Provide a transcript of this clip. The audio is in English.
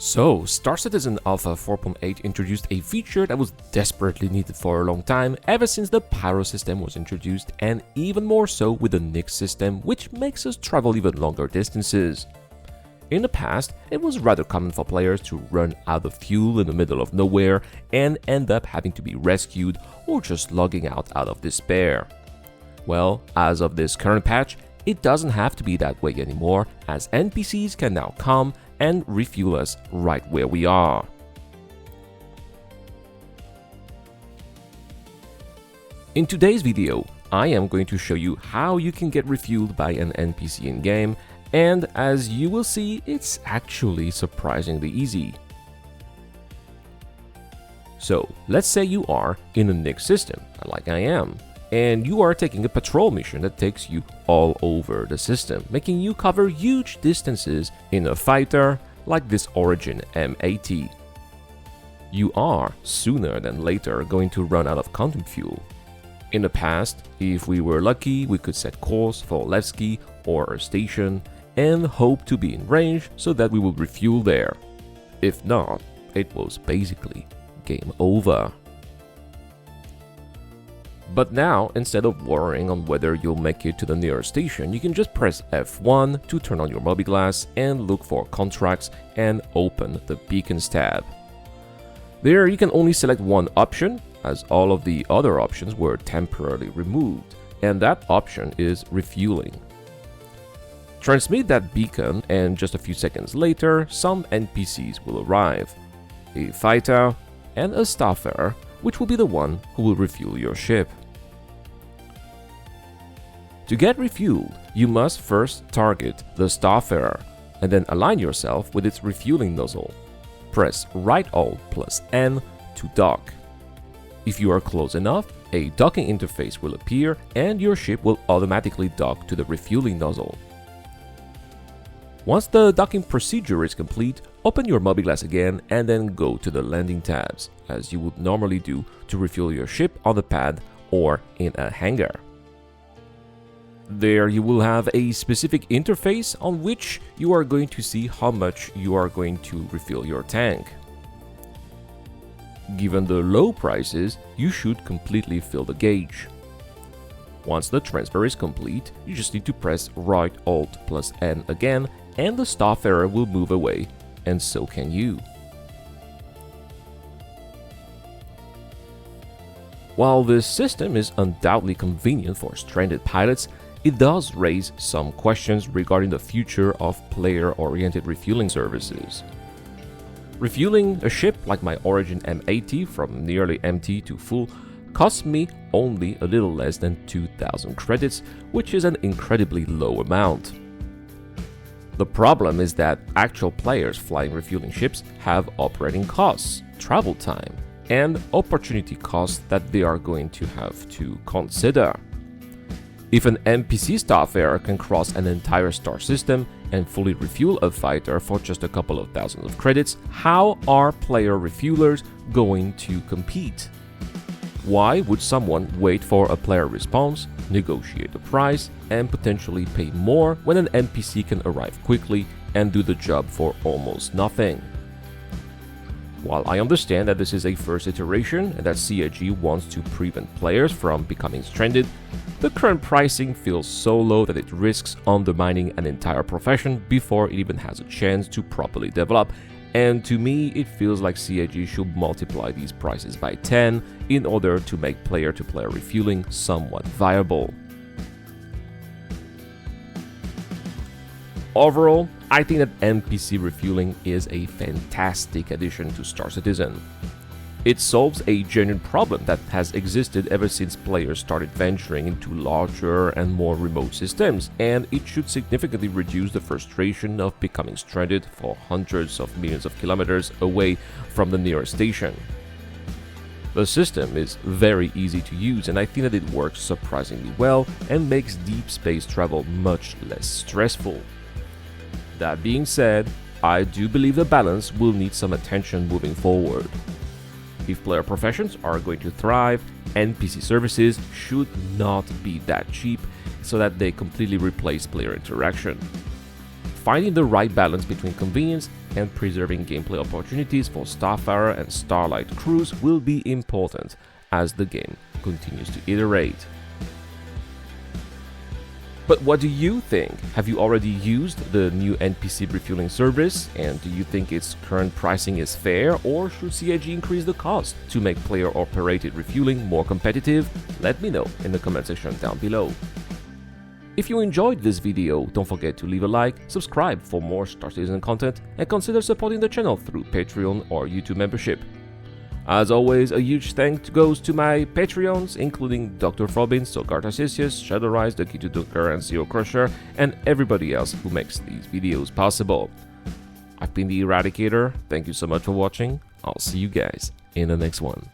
So, Star Citizen Alpha 4.8 introduced a feature that was desperately needed for a long time, ever since the Pyro system was introduced, and even more so with the Nyx system, which makes us travel even longer distances. In the past, it was rather common for players to run out of fuel in the middle of nowhere and end up having to be rescued or just logging out of despair. Well, as of this current patch, it doesn't have to be that way anymore, as NPCs can now come and refuel us right where we are. In today's video, I am going to show you how you can get refueled by an NPC in-game, and as you will see, it's actually surprisingly easy. So, let's say you are in a Nyx system, like I am, and you are taking a patrol mission that takes you all over the system, making you cover huge distances in a fighter like this Origin M80. You are, sooner than later, going to run out of content fuel. In the past, if we were lucky, we could set course for Levski or a station and hope to be in range so that we would refuel there. If not, it was basically game over. But now, instead of worrying on whether you'll make it to the nearest station, you can just press F1 to turn on your mobi-glass and look for contracts and open the beacons tab. There you can only select one option, as all of the other options were temporarily removed, and that option is refueling. Transmit that beacon and just a few seconds later, some NPCs will arrive. A fighter and a Starfarer, which will be the one who will refuel your ship. To get refueled, you must first target the Starfarer and then align yourself with its refueling nozzle. Press right Alt plus N to dock. If you are close enough, a docking interface will appear and your ship will automatically dock to the refueling nozzle. Once the docking procedure is complete, open your mobi-glass again and then go to the landing tabs, as you would normally do to refuel your ship on the pad or in a hangar. There you will have a specific interface on which you are going to see how much you are going to refill your tank. Given the low prices, you should completely fill the gauge. Once the transfer is complete, you just need to press right Alt plus N again and the Starfarer will move away, and so can you. While this system is undoubtedly convenient for stranded pilots, it does raise some questions regarding the future of player-oriented refueling services. Refueling a ship like my Origin M80 from nearly empty to full cost me only a little less than 2,000 credits, which is an incredibly low amount. The problem is that actual players flying refueling ships have operating costs, travel time, and opportunity costs that they are going to have to consider. If an NPC Starfarer can cross an entire star system and fully refuel a fighter for just a couple of thousands of credits, how are player refuelers going to compete? Why would someone wait for a player response, negotiate the price, and potentially pay more when an NPC can arrive quickly and do the job for almost nothing? While I understand that this is a first iteration and that CIG wants to prevent players from becoming stranded, the current pricing feels so low that it risks undermining an entire profession before it even has a chance to properly develop, and to me it feels like CIG should multiply these prices by 10 in order to make player-to-player refueling somewhat viable. Overall, I think that NPC refueling is a fantastic addition to Star Citizen. It solves a genuine problem that has existed ever since players started venturing into larger and more remote systems, and it should significantly reduce the frustration of becoming stranded for hundreds of millions of kilometers away from the nearest station. The system is very easy to use, and I think that it works surprisingly well and makes deep space travel much less stressful. That being said, I do believe the balance will need some attention moving forward. If player professions are going to thrive, NPC services should not be that cheap so that they completely replace player interaction. Finding the right balance between convenience and preserving gameplay opportunities for Starfarer and Starlight crews will be important as the game continues to iterate. But what do you think? Have you already used the new NPC refueling service, and do you think its current pricing is fair, or should CIG increase the cost to make player-operated refueling more competitive? Let me know in the comment section down below. If you enjoyed this video, don't forget to leave a like, subscribe for more Star Citizen content, and consider supporting the channel through Patreon or YouTube membership. As always, a huge thanks goes to my Patreons, including Dr. Frobin, Sogart Assisius, Shadowrise, The Key to Docker, and CEO Crusher, and everybody else who makes these videos possible. I've been the Eradicator, thank you so much for watching, I'll see you guys in the next one.